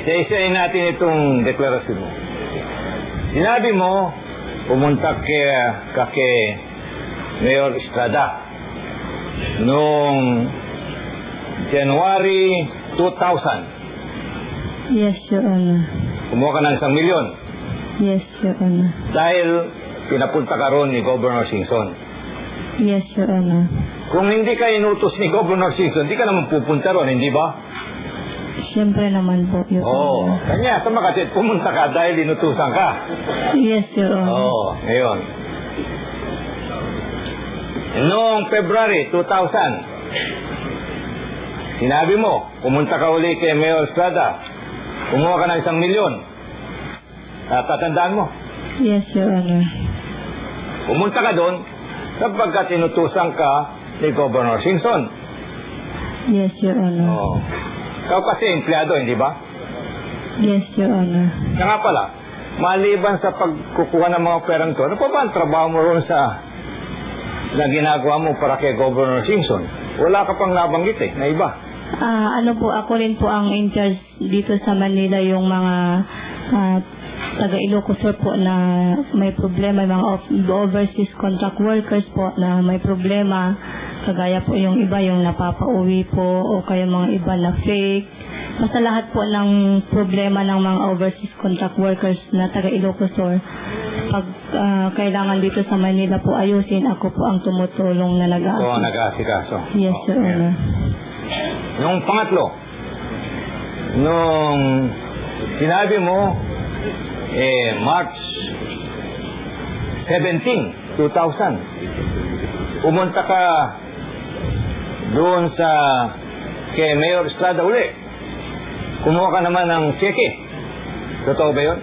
Isa-isain natin itong deklarasyon mo. Sinabi mo, pumunta kay Mayor Estrada noong January 2000. Yes, Your Honor. Kumuha ka ng 1 milyon. Yes, Your Honor. Dahil pinapunta ka ron ni Governor Singson. Yes, Your Honor. Kung hindi ka inutos ni Governor Singson, hindi ka naman pupunta ron, hindi ba? Siyempre naman po, Your Honor. Kanya, sa Makati, pumunta ka dahil inutusan ka. Yes, Your Honor. Ngayon. Noong February 2000, sinabi mo, pumunta ka uli kay Mayor Estrada, kumuha ka ng 1 milyon. Tatandaan mo? Yes, Your Honor. Pumunta ka doon sapagkat inutusan ka ni Governor Singson. Yes, Your Honor. Ikaw kasi empleyado, hindi ba? Yes, Your Honor. Kaya nga pala, maliban sa pagkukuha ng mga perang to, ano pa ba ang trabaho mo ron na ginagawa mo para kay Governor Singson? Wala ka pang nabanggit na iba. Ako rin po ang in charge dito sa Manila, yung mga taga Ilocos po na may problema, mga overseas contract workers po na may problema. Kagaya po yung iba yung napapauwi po o kaya mga iba na fake. Basta lahat po ng problema ng mga overseas contract workers na taga Ilocos pag kailangan dito sa Manila po ayusin, ako po ang tumutulong na nag-aasikaso. Nag-aasikaso. Yes, Your Honor. Yung pangatlo, nung sinabi mo, March 17, 2000, pumunta ka doon kay Mayor Estrada uli. Kumuha ka naman ng cheque. Totoo ba yun?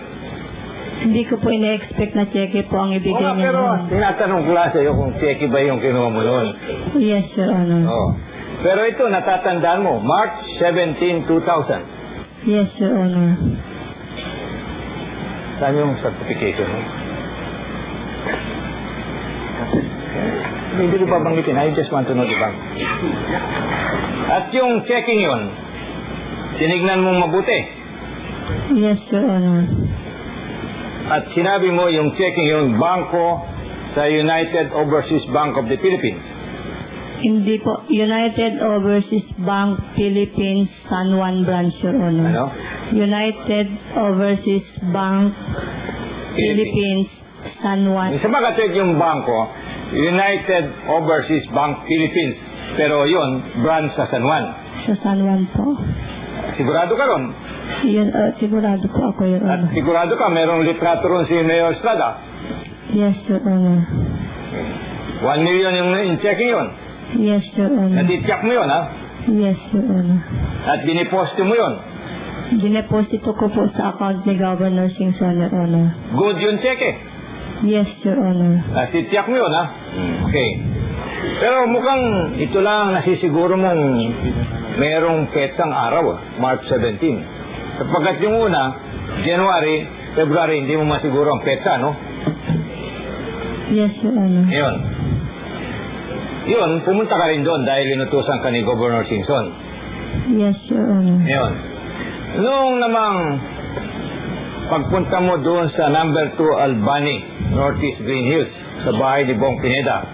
Hindi ko po ina-expect na cheque po ang ibigay niya. Pero tinatanong ko lang sa iyo kung cheque ba yung kinuha mo noon. Yes, Your Honor. Pero ito, natatandaan mo, March 17, 2000. Yes, Your Honor. Saan yung certification mo? Hindi ko pa banggitin. I just want to know the bank. At yung checking yun, tinignan mong mabuti. Yes, Your Honor. At sinabi mo yung checking yung bangko sa United Overseas Bank of the Philippines. Hindi po. United Overseas Bank Philippines San Juan Branch, Your Honor. Ano? United Overseas Bank Philippines San Juan. Sa Makati yung bangko, United Overseas Bank Philippines. Pero yun, branch sa San Juan. Sa San Juan po. Sigurado ka ron? Sigurado po ako, Your Honor. At sigurado ka, merong litrato ron si Mayor Estrada? Yes, Your Honor. 1 million yung checking yun? Yes, Your Honor. Natitiyak mo yun, ha? Yes, Your Honor. At diniposto mo yun? Dineposito ko po sa account ni Governor Singson, Your Honor. Good yung cheque? Yes, Your Honor. Natitiyak mo yun, ha? Okay. Pero mukhang ito lang nasisiguro mong mayroong petsang araw, March 17. Sapagkat yung una, January, February, hindi mo masiguro ang petsa, no? Yes, Your Honor. Yun, pumunta ka rin doon dahil inutusan ka ni Governor Singson. Yes, Your Honor. Yun. Noong namang pagpunta mo doon sa number 2 Albany, Northeast Green Hills, sa bahay ni Bong Pineda,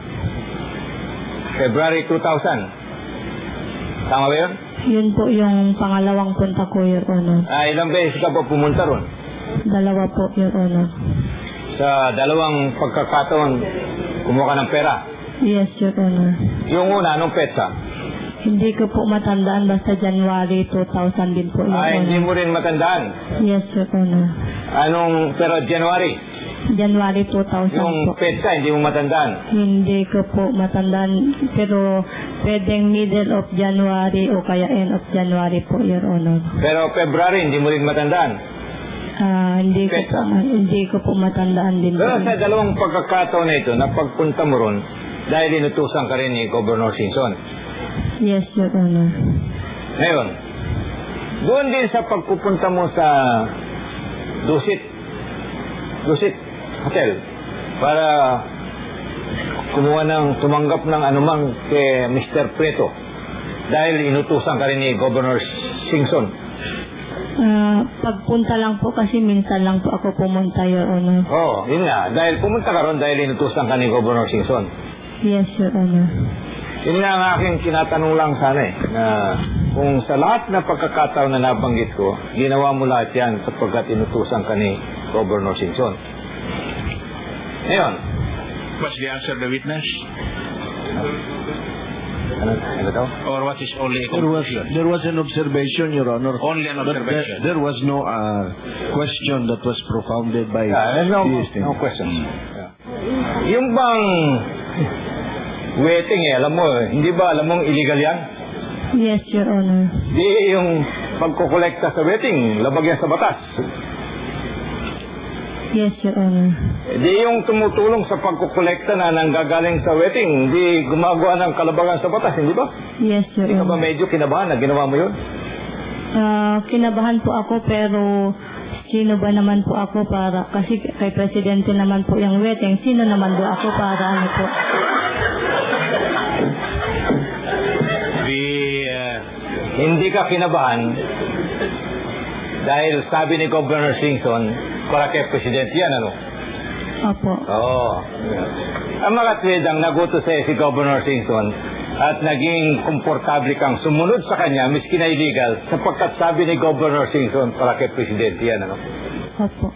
February 2000. Tama ba yun? Yun po yung pangalawang punta ko, Your Honor. Ilang beses ka pa pumunta ron? 2 po, Your Honor. Sa dalawang pagkakataon, kumuha ka ng pera? Yes, Your Honor. Yung una, anong petsa? Hindi ko po matandaan, basta January 2000 din po, Your Honor. Hindi mo rin matandaan? Yes, Your Honor. Pero January? January 2000 yung po. petsa, hindi mo matandaan? Hindi ko po matandaan, pero pwedeng middle of January o kaya end of January po, Your Honor. Pero February, hindi mo rin matandaan? Hindi ko po matandaan din. Pero sa dalawang pagkakataon na ito, na pagpunta mo ron, dahil inutusan ka rin ni Governor Singson. Yes, Your Honor. Ngayon, doon din sa pagpupunta mo sa Dusit Hotel para tumanggap ng anumang kay Mr. Preto dahil inutusan ka rin ni Governor Singson. Pagpunta lang po kasi minsan lang po ako pumunta, Your Honor. Oo, yun nga. Dahil pumunta ka ron dahil inutusan ka ni Governor Singson. Yes, Your Honor. Yun nga ang aking tinatanong lang sana na kung sa lahat na pagkakataon na nabanggit ko, ginawa mo lahat yan sapagkat inutusan ka ni Governor Singson. Ngayon, What's the answer of the witness? ano daw? Or what is only a There was an observation, Your Honor. Only an But observation. there was no question that was propounded by Yeah, no questions. Yeah. Yung bang waiting alam mo, hindi ba alam mong illegal yan? Yes, Your Honor. Di yung pagkukolekta sa waiting, labag yan sa batas. Yes, Your Honor. Di yung tumutulong sa pagkukolekta na nanggagaling sa waiting, di gumagawa ng kalabagan sa batas, hindi ba? Yes, Your Hindi ka ba Honor. medyo kinabahan na ginawa mo yun? Kinabahan po ako pero sino ba naman po ako para, kasi kay Presidente naman po yung wedding, sino naman po ako para ano po? Hindi ka kinabahan dahil sabi ni Governor Singson, para kay Presidente yan, ano? Opo. Oo. Ang mga twedang nagutos sa'yo si Governor Singson at naging komportable kang sumunod sa kanya, miski na illegal, sapagkat sabi ni Governor Singson, para kay Presidente yan, ano? Opo.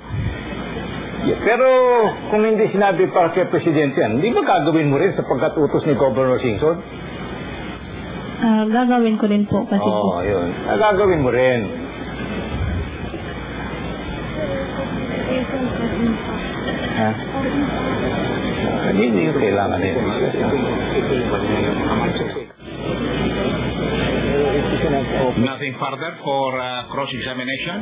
Pero kung hindi sinabi para kay Presidente yan, hindi ba gagawin mo rin sapagkat utos ni Governor Singson? Gagawin ko rin po kasi Oo, yun. Gagawin mo rin. Ha? Hindi yung kailangan yun. Nothing further for cross-examination?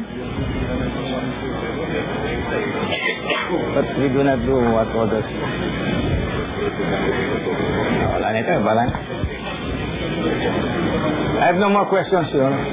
But we do not do what others. Wala na ito, wala na. I have no more questions, Your Honor.